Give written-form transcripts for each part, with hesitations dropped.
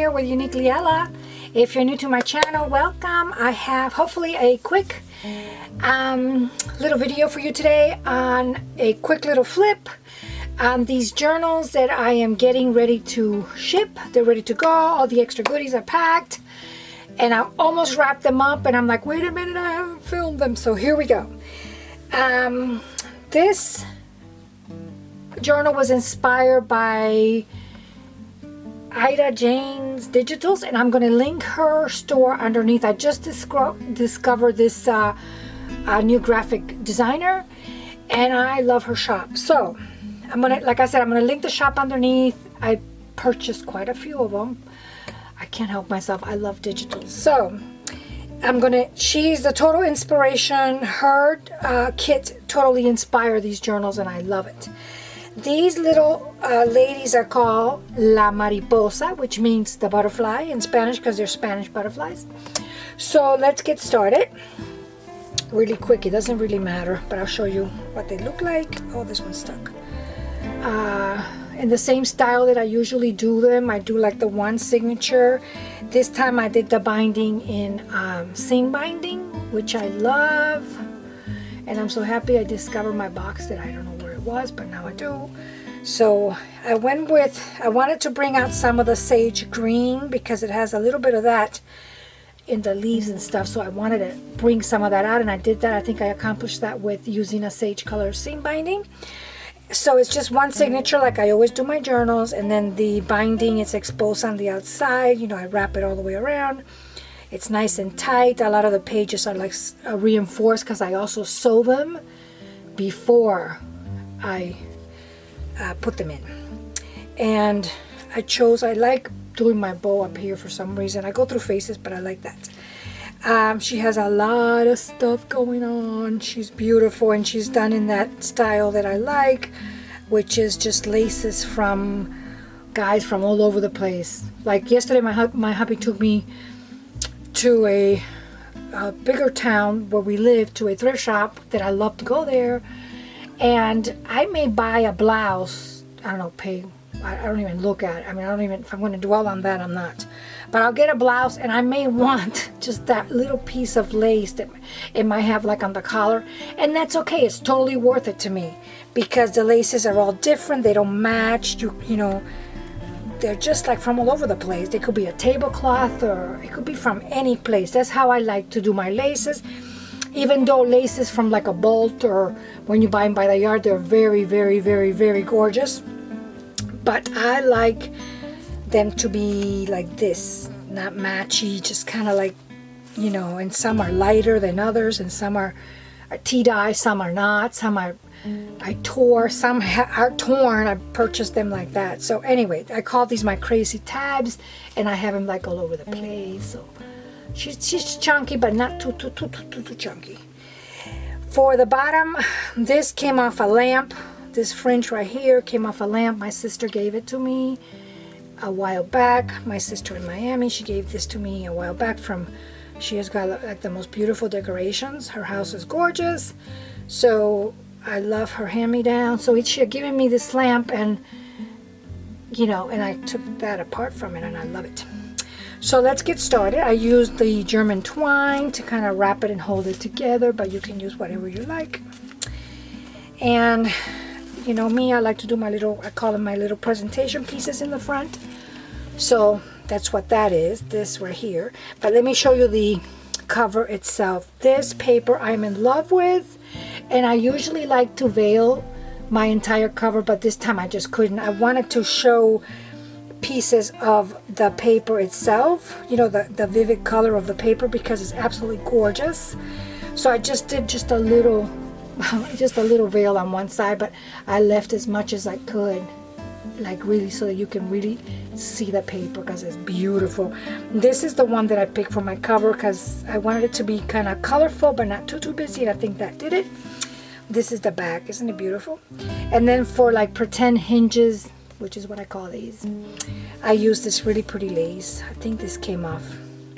here with Uniquely Ella. If you're new to my channel, welcome. I have hopefully a quick little video for you today on a quick little flip on these journals that I am getting ready to ship. They're ready to go. All the extra goodies are packed and I almost wrapped them up and I'm like, wait a minute, I haven't filmed them. So here we go. This journal was inspired by Ida Jane's Digitals, and I'm going to link her store underneath. I just discovered this new graphic designer, and I love her shop. So I'm gonna, like I said, I'm gonna link the shop underneath. I purchased quite a few of them. I can't help myself. I love digitals. So she's the total inspiration. Her kit totally inspired these journals, and I love it. These little ladies are called La Mariposa, which means the butterfly in Spanish because they're Spanish butterflies. So let's get started. Really quick, it doesn't really matter, but I'll show you what they look like. Oh, this one's stuck. In the same style that I usually do them, I do like the one signature. This time I did the binding in seam binding, which I love. And I'm so happy I discovered my box that I don't know where it was, but now I do. So I wanted to bring out some of the sage green because it has a little bit of that in the leaves and stuff. So I wanted to bring some of that out, and I did that. I think I accomplished that with using a sage color seam binding. So it's just one signature like I always do my journals, and then the binding is exposed on the outside. You know, I wrap it all the way around. It's nice and tight. A lot of the pages are like reinforced because I also sew them before I put them in. And I like doing my bow up here for some reason. I go through phases, but I like that. She has a lot of stuff going on. She's beautiful, and she's done in that style that I like, which is just laces from guys from all over the place. Like yesterday, my hubby took me to a bigger town where we live, to a thrift shop that I love to go there, and I may buy a blouse. I don't know, I don't even look at it. I mean, I don't even, if I'm going to dwell on that, I'm not. But I'll get a blouse, and I may want just that little piece of lace that it might have like on the collar, and that's okay. It's totally worth it to me because the laces are all different. They don't match. You know, they're just like from all over the place. They could be a tablecloth, or it could be from any place. That's how I like to do my laces. Even though laces from like a Bolt or when you buy them by the yard, they're very, very, very, very gorgeous. But I like them to be like this, not matchy, just kind of like, you know, and some are lighter than others, and some are tea-dye, some are not, some are some are torn. I purchased them like that. So anyway, I call these my crazy tabs, and I have them like all over the place. So she's chunky, but not too chunky. For the bottom, this came off a lamp. This fringe right here came off a lamp. My sister gave it to me a while back. My sister in Miami, she gave this to me a while back she has got like the most beautiful decorations. Her house is gorgeous. So I love her hand-me-down. So she had given me this lamp, and you know, and I took that apart from it, and I love it. So let's get started. I used the German twine to kind of wrap it and hold it together, but you can use whatever you like. And you know me, I like to do I call them my little presentation pieces in the front. So that's what that is, this right here. But let me show you the cover itself. This paper I'm in love with, and I usually like to veil my entire cover, but this time I just couldn't. I wanted to show pieces of the paper itself, you know, the vivid color of the paper, because it's absolutely gorgeous. So I just did just a little veil on one side, but I left as much as I could, like really, so that you can really see the paper, because it's beautiful. This is the one that I picked for my cover because I wanted it to be kind of colorful but not too busy, and I think that did it. This is the back. Isn't it beautiful? And then for like pretend hinges, which is what I call these, I use this really pretty lace. I think this came off,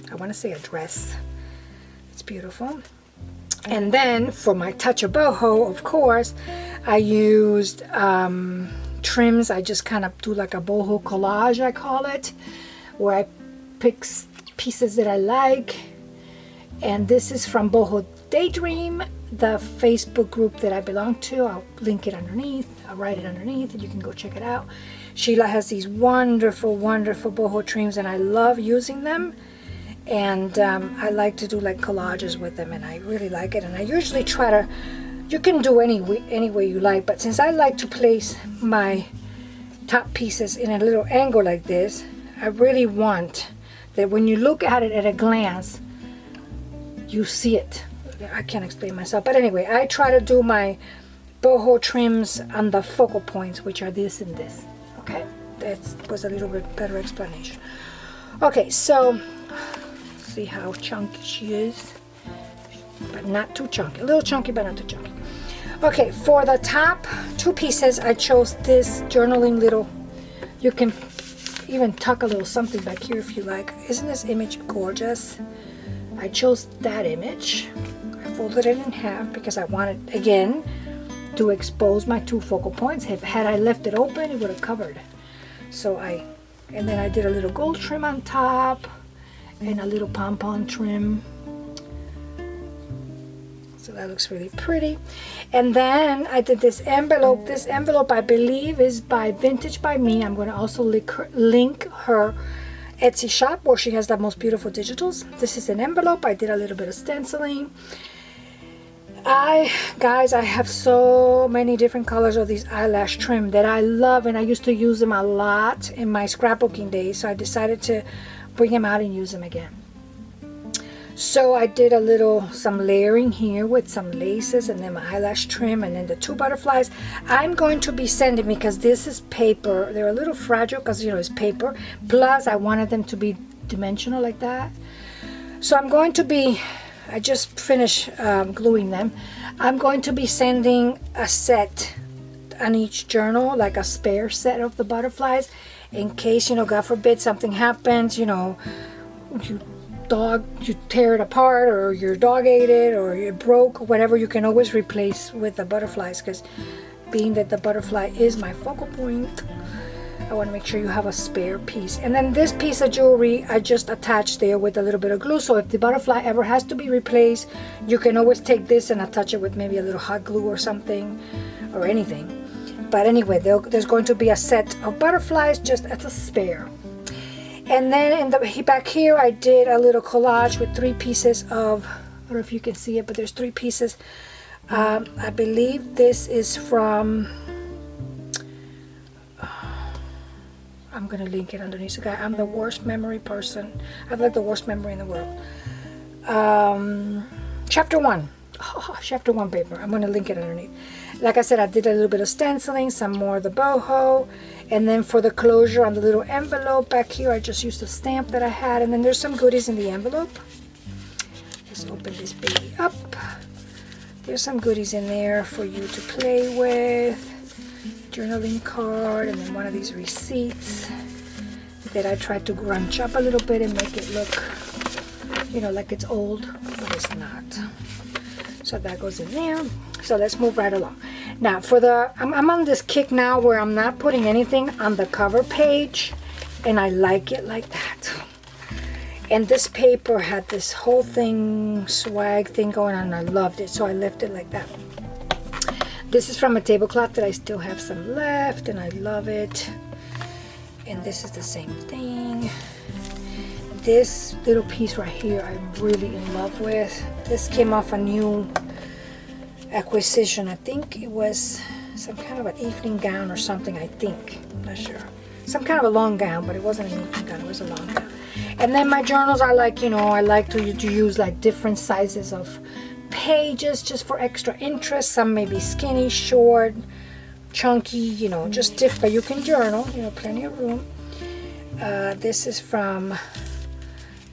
I want to say, a dress. It's beautiful. And then for my touch of boho, of course, I used trims. I just kind of do like a boho collage, I call it, where I pick pieces that I like. And this is from Bohodaydreams, the Facebook group that I belong to. I'll link it underneath. I'll write it underneath and you can go check it out. Sheila has these wonderful, wonderful boho trims and I love using them. And I like to do like collages with them and I really like it. And I usually try to, you can do any way you like, but since I like to place my top pieces in a little angle like this, I really want that when you look at it at a glance, you see it. I can't explain myself, but anyway, I try to do my boho trims on the focal points, which are this and this. Okay, that was a little bit better explanation. Okay, so see how chunky she is, but not too chunky. A little chunky, but not too chunky. Okay, for the top two pieces, I chose this journaling little. You can even tuck a little something back here if you like. Isn't this image gorgeous? I chose that image. I folded it in half because I wanted, again, to expose my two focal points. Had I left it open, it would have covered. So and then I did a little gold trim on top and a little pom-pom trim. So that looks really pretty. And then I did this envelope. This envelope, I believe, is by Vintage by Me. I'm going to also link her Etsy shop where she has the most beautiful digitals. This is an envelope. I did a little bit of stenciling. Guys, I have so many different colors of these eyelash trim that I love, and I used to use them a lot in my scrapbooking days, so I decided to bring them out and use them again. So I did some layering here with some laces and then my eyelash trim and then the two butterflies. I'm going to be sending, because this is paper, they're a little fragile because it's paper, plus I wanted them to be dimensional like that. So I'm going to be, I just finished gluing them. I'm going to be sending a set on each journal, like a spare set of the butterflies, in case, God forbid something happens, you tear it apart, or your dog ate it, or it broke, whatever, you can always replace with the butterflies, because being that the butterfly is my focal point, I want to make sure you have a spare piece. And then this piece of jewelry I just attached there with a little bit of glue, so if the butterfly ever has to be replaced, you can always take this and attach it with maybe a little hot glue or something, or anything. But anyway, there's going to be a set of butterflies just as a spare. And then in the back here, I did a little collage with 3 pieces of, I don't know if you can see it, but there's 3 pieces. I believe this is from, I'm going to link it underneath. So guys, I'm the worst memory person. I have like the worst memory in the world. Chapter 1. Oh, chapter 1 paper. I'm going to link it underneath. Like I said, I did a little bit of stenciling, some more of the boho, and then for the closure on the little envelope back here, I just used a stamp that I had, and then there's some goodies in the envelope. Let's open this baby up. There's some goodies in there for you to play with. Journaling card, and then one of these receipts that I tried to grunge up a little bit and make it look, like it's old, but it's not. So that goes in there. So let's move right along. Now I'm on this kick now where I'm not putting anything on the cover page, and I like it like that. And this paper had this whole thing, swag thing going on, and I loved it, so I left it like that. This is from a tablecloth that I still have some left, and I love it. And this is the same thing. This little piece right here I'm really in love with. This came off a new acquisition. I think it was some kind of an evening gown or something, I think. I'm not sure. Some kind of a long gown, but it wasn't an evening gown, it was a long gown. And then my journals are like, I like to use like different sizes of pages just for extra interest. Some may be skinny, short, chunky, just different, but you can journal, plenty of room. This is from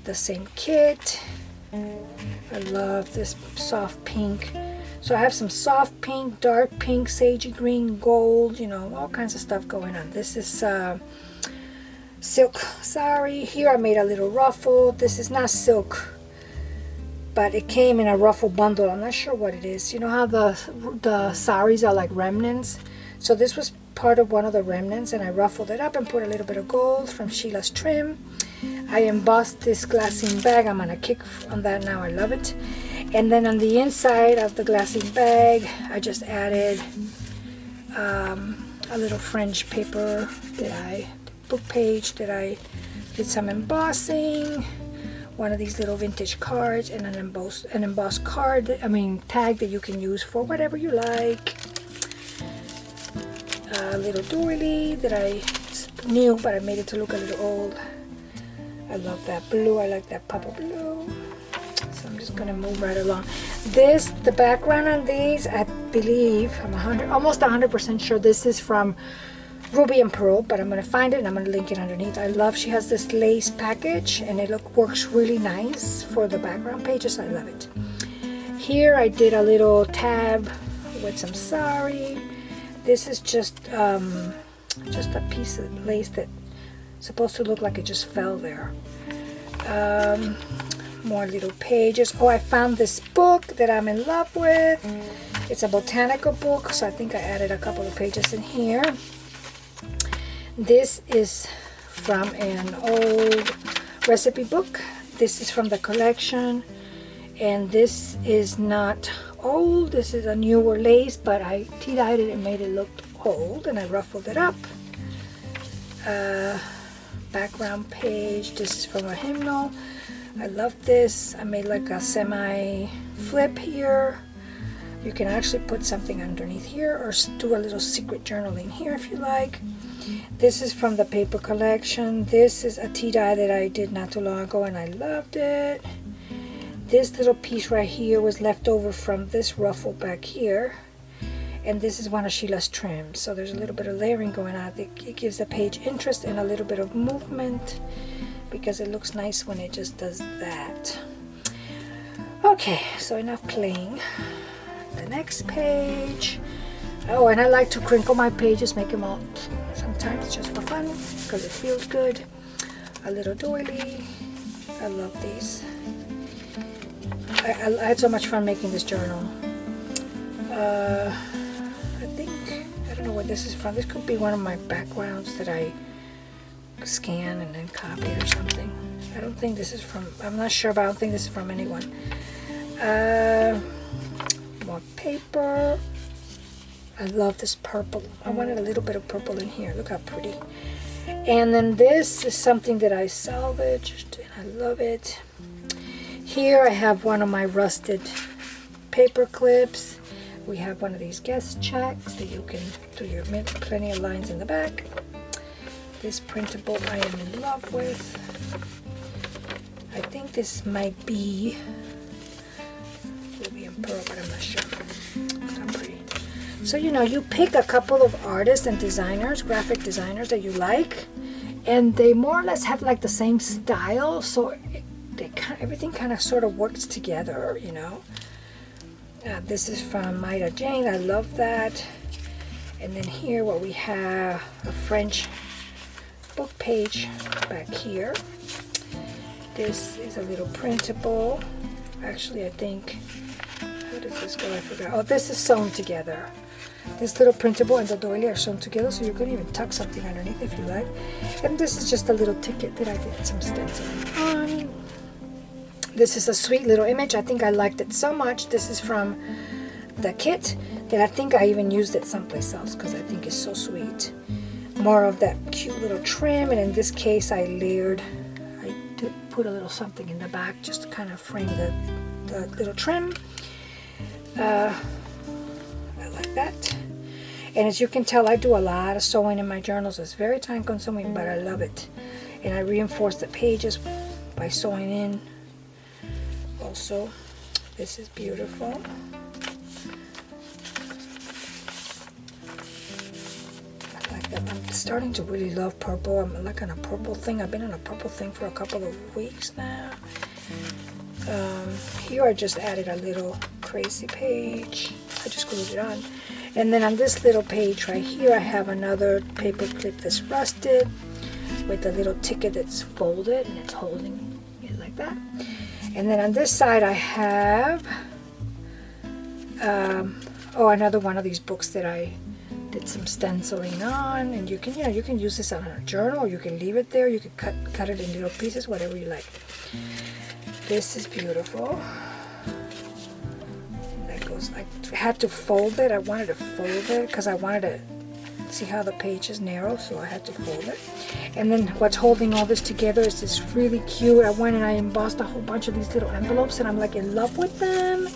the same kit. I love this soft pink. So I have some soft pink, dark pink, sagey green, gold, all kinds of stuff going on. This is silk sari. Here I made a little ruffle. This is not silk, but it came in a ruffle bundle. I'm not sure what it is. You know how the saris are like remnants? So this was part of one of the remnants, and I ruffled it up and put a little bit of gold from Sheila's trim. I embossed this glassine bag. I'm on a kick on that now. I love it. And then on the inside of the glassine bag, I just added a little French paper book page that I did some embossing. One of these little vintage cards and an embossed card, tag that you can use for whatever you like. A little doily that I new, but I made it to look a little old. I love that blue. I like that purple blue. So I'm just gonna move right along. The background on these, I believe, almost 100% sure this is from Ruby and Pearl, but I'm gonna find it and I'm gonna link it underneath. She has this lace package and it works really nice for the background pages. I love it. Here I did a little tab with some sari. This is just a piece of lace that's supposed to look like it just fell there. More little pages. Oh, I found this book that I'm in love with. It's a botanical book, so I think I added a couple of pages in here. This is from an old recipe book. This is from the collection, and this is not old. This is a newer lace, but I tea-dyed it and made it look old, and I ruffled it up. Background page. This is from a hymnal. I love this. I made like a semi flip here. You can actually put something underneath here or do a little secret journaling here if you like. This is from the paper collection. This is a tea dye that I did not too long ago and I loved it. This little piece right here was left over from this ruffle back here. And this is one of Sheila's trims. So there's a little bit of layering going on. It gives the page interest and a little bit of movement because it looks nice when it just does that. Okay, so enough playing. The next page. Oh, and I like to crinkle my pages, make them all sometimes just for fun because it feels good. A little doily. I love these. I had so much fun making this journal. I don't know what this is from. This could be one of my backgrounds that I scan and then copy or something. I don't think this is from, I'm not sure, but I don't think this is from anyone. More paper. I love this purple. I wanted a little bit of purple in here. Look how pretty. And then this is something that I salvaged and I love it. Here I have one of my rusted paper clips. We have one of these guest checks that you can do your plenty of lines in the back. This printable I am in love with. I think this might be Ruby and Pearl, but I'm not sure. It's not pretty. So you pick a couple of artists and designers, graphic designers that you like, and they more or less have like the same style, so everything kind of sort of works together, This is from Ida Jane. I love that. And then here what we have, a French book page back here. This is a little printable. Actually, I think, how does this go? I forgot. Oh, this is sewn together. This little printable and the doily are sewn together, so you can even tuck something underneath if you like. And this is just a little ticket that I did some stenciling on. This is a sweet little image. I think I liked it so much. This is from the kit that I think I even used it someplace else because I think it's so sweet. More of that cute little trim, and in this case I did put a little something in the back just to kind of frame the little trim. I like that. And as you can tell, I do a lot of sewing in my journals. It's very time consuming, but I love it. And I reinforce the pages by sewing in. Also, this is beautiful. I like that. I'm starting to really love purple. I'm like on a purple thing. I've been on a purple thing for a couple of weeks now. Here I just added a little crazy page. I just glued it on. And then on this little page right here, I have another paper clip that's rusted with a little ticket that's folded and it's holding it like that. And then on this side I have another one of these books that I Did some stenciling on, and you can, you know, you can use this on a journal, or you can leave it there. You can cut it in little pieces, whatever you like. This is beautiful. That goes like, I had to fold it. I wanted to fold it because I wanted to see how the page is narrow, so I had to fold it. And then what's holding all this together is this really cute, I went and I embossed a whole bunch of these little envelopes, and I'm like in love with them.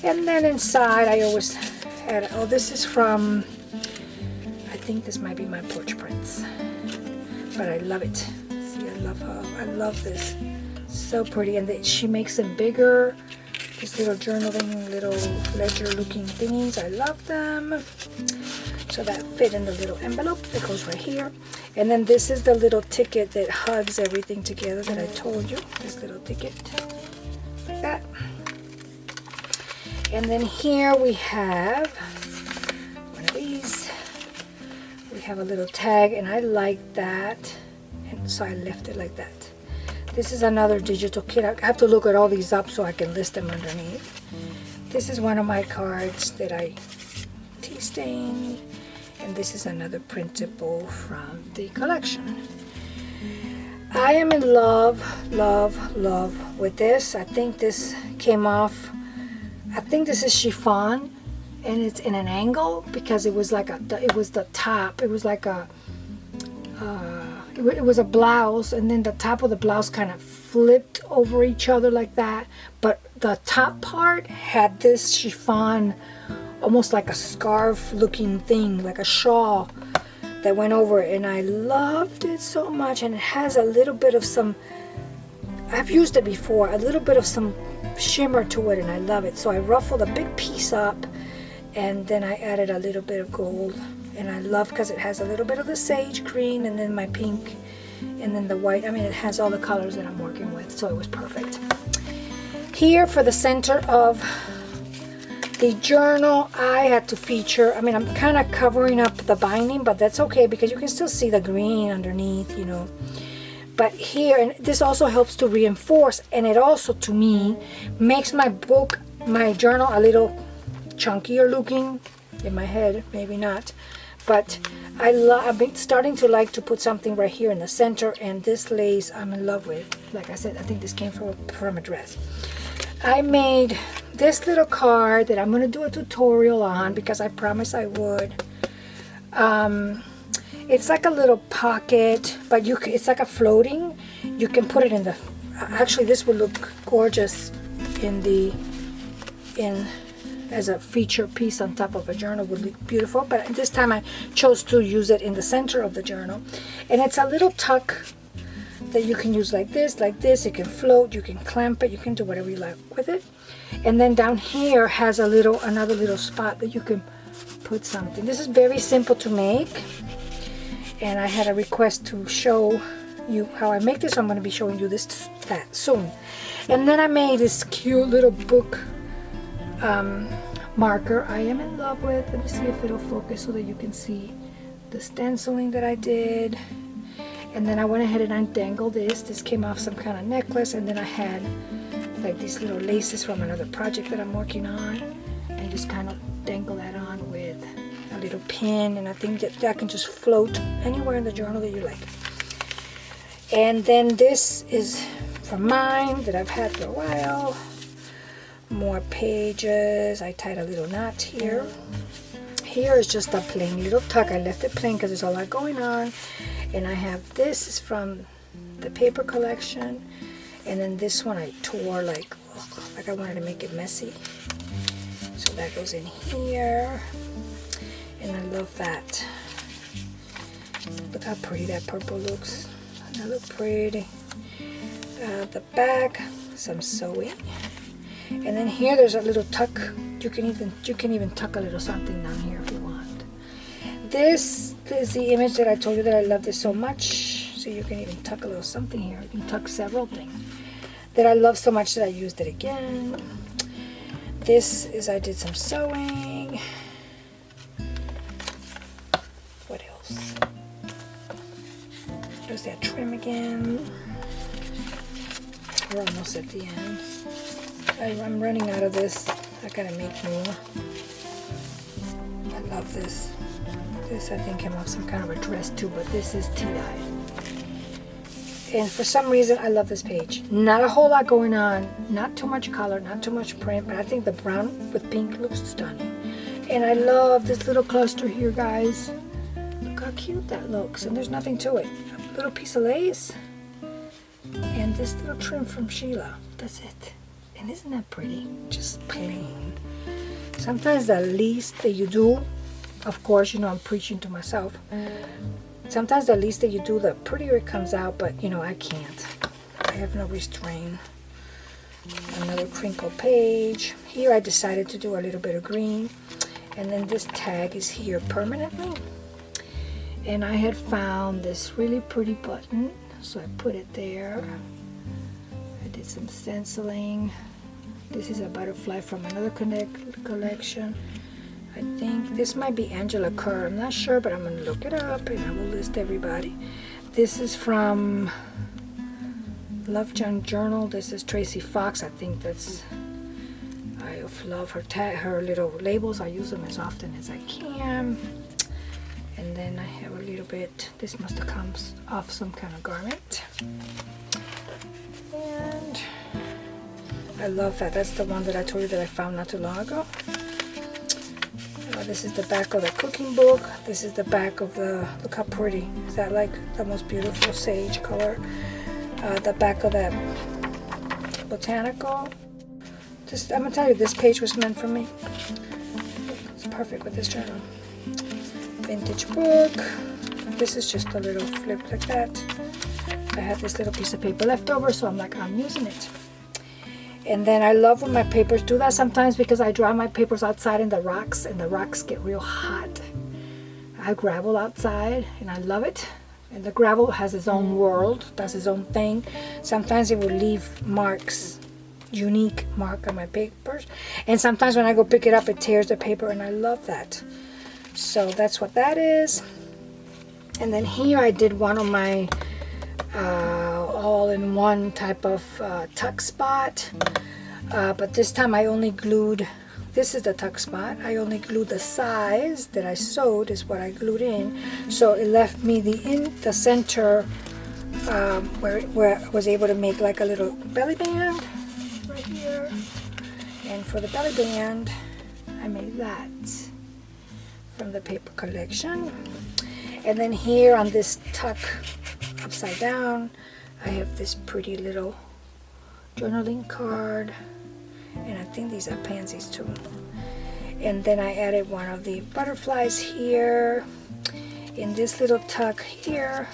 And then inside I always had, oh, this is from, I think this might be my porch prints, but I love it. See, I love her. I love this. So pretty. And she makes them bigger, these little journaling, little ledger looking thingies. I love them. So that fit in the little envelope that goes right here. And then this is the little ticket that hugs everything together that I told you. This little ticket, like that. And then here we have one of these. We have a little tag, and I like that, and so I left it like that. This is another digital kit. I have to look at all these up so I can list them underneath. This is one of my cards that I tea stained. And this is another printable from the collection. I am in love with this. I think this came off, I think this is chiffon, and it's in an angle because it was like it was the top. It was like it was a blouse, and then the top of the blouse kind of flipped over each other like that. But the top part had this chiffon, almost like a scarf looking thing, like a shawl that went over it, and I loved it so much. And it has a little bit of some, I've used it before, a little bit of some shimmer to it, and I love it. So I ruffled a big piece up, and then I added a little bit of gold, and I love because it has a little bit of the sage green, and then my pink, and then the white. I mean, it has all the colors that I'm working with, so it was perfect. Here for the center of the journal, I had to feature, I mean, I'm kind of covering up the binding, but that's okay because you can still see the green underneath, you know. But here, and this also helps to reinforce, and it also, to me, makes my book, my journal, a little chunkier looking in my head, maybe not. But I've been starting to like to put something right here in the center, and this lace I'm in love with. Like I said, I think this came from a dress. I made this little card that I'm going to do a tutorial on because I promised I would. It's like a little pocket, but it's like a floating. You can put it in the, actually this would look gorgeous as a feature piece on top of a journal, would look beautiful. But this time I chose to use it in the center of the journal. And it's a little tuck that you can use like this, it can float, you can clamp it, you can do whatever you like with it. And then down here has another little spot that you can put something. This is very simple to make, and I had a request to show you how I make this, so I'm going to be showing you that soon. And then I made this cute little book marker I am in love with. Let me see if it'll focus so that you can see the stenciling that I did. And then I went ahead and untangled this. This came off some kind of necklace, and then I had like these little laces from another project that I'm working on, and just kind of dangle that on with a little pin, and I think that can just float anywhere in the journal that you like. And then this is from mine that I've had for a while. More pages. I tied a little knot here. Here is just a plain little tuck. I left it plain because there's a lot going on. And I have this is from the paper collection, and then this one I tore like I wanted to make it messy, so that goes in here. And I love that. Look how pretty that purple looks. That look pretty. The back, some sewing, and then here there's a little tuck. You can even tuck a little something down here if you want. This is the image that I told you that I love this so much. So you can even tuck a little something here. You can tuck several things that I love so much that I used it again. This is, I did some sewing. What else? There's that trim again. We're almost at the end. I'm running out of this. I gotta make more. I love this. This I think came off some kind of a dress too, but this is tea-dye. And for some reason, I love this page. Not a whole lot going on, not too much color, not too much print, but I think the brown with pink looks stunning. And I love this little cluster here, guys. Look how cute that looks, and there's nothing to it. A little piece of lace, and this little trim from Sheila. That's it. And isn't that pretty? Just plain. Sometimes the least that you do, of course, you know, I'm preaching to myself. Sometimes the least that you do, the prettier it comes out, but you know, I can't. I have no restraint. Another crinkle page. Here I decided to do a little bit of green. And then this tag is here permanently. And I had found this really pretty button, so I put it there. I did some stenciling. This is a butterfly from another collection. I think this might be Angela Kerr. I'm not sure, but I'm going to look it up and I will list everybody. This is from Love Junk Journal. This is Tracy Fox. I think that's... I love her little labels. I use them as often as I can. And then I have a little bit, this must have come off some kind of garment. And I love that. That's the one that I told you that I found not too long ago. This is the back of the cooking book. This is the back of the, look how pretty. Is that like the most beautiful sage color? The back of that botanical. Just, I'm gonna tell you, this page was meant for me. It's perfect with this journal. Vintage book. This is just a little flip like that. I had this little piece of paper left over, so I'm like, I'm using it. And then I love when my papers do that sometimes because I dry my papers outside in the rocks, and the rocks get real hot. I have gravel outside, and I love it. And the gravel has its own world, does its own thing. Sometimes it will leave marks, unique mark on my papers. And sometimes when I go pick it up, it tears the paper, and I love that. So that's what that is. And then here I did one of my all-in-one type of tuck spot. But this time I only glued, this is the tuck spot. I only glued the size that I sewed is what I glued in. So it left me the center where I was able to make like a little belly band right here. And for the belly band, I made that from the paper collection. And then here on this tuck upside down, I have this pretty little journaling card, and I think these are pansies too. And then I added one of the butterflies here. In this little tuck here,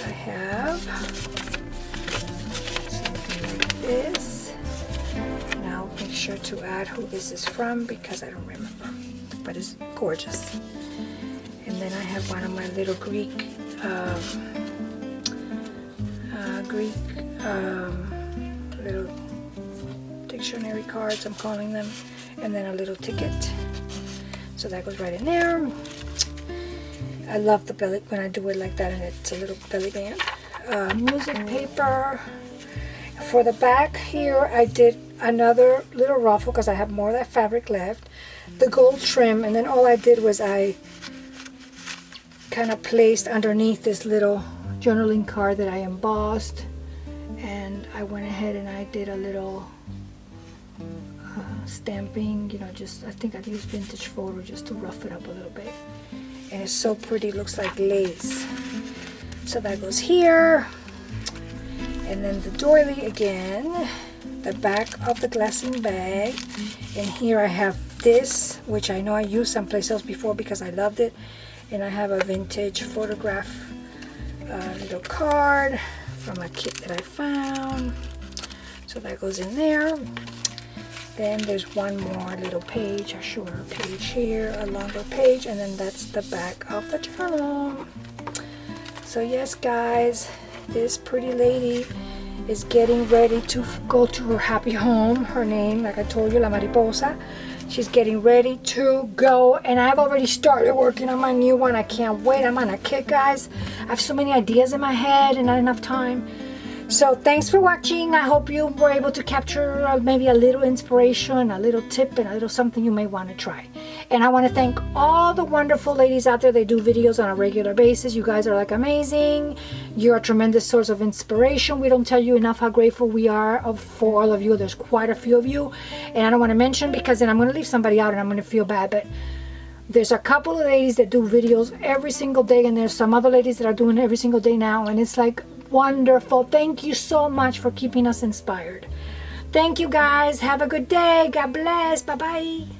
I have something like this. And I'll make sure to add who this is from because I don't remember, but it's gorgeous. And then I have one of my little Greek little dictionary cards, I'm calling them, and then a little ticket. So that goes right in there. I love the belly when I do it like that, and it's a little belly band. Music paper. For the back here, I did another little ruffle because I have more of that fabric left. The gold trim, and then all I did was I kind of placed underneath this little journaling card that I embossed, and I went ahead and I did a little stamping, you know, just I think I used vintage photo just to rough it up a little bit, and it's so pretty, looks like lace. So that goes here. And then the doily again, the back of the glassine bag, and here I have this, which I know I used someplace else before because I loved it. And I have a vintage photograph little card from a kit that I found. So that goes in there. Then there's one more little page, a shorter page here, a longer page, and then that's the back of the journal. So yes, guys, this pretty lady is getting ready to go to her happy home. Her name, like I told you, La Mariposa. She's getting ready to go, and I've already started working on my new one. I can't wait. I'm on a kick, guys. I have so many ideas in my head and not enough time. So thanks for watching. I hope you were able to capture maybe a little inspiration, a little tip, and a little something you may want to try. And I want to thank all the wonderful ladies out there that do videos on a regular basis. You guys are like amazing. You're a tremendous source of inspiration. We don't tell you enough how grateful we are for all of you. There's quite a few of you. And I don't want to mention, because then I'm going to leave somebody out and I'm going to feel bad. But there's a couple of ladies that do videos every single day. And there's some other ladies that are doing it every single day now. And it's like wonderful. Thank you so much for keeping us inspired. Thank you guys. Have a good day. God bless. Bye-bye.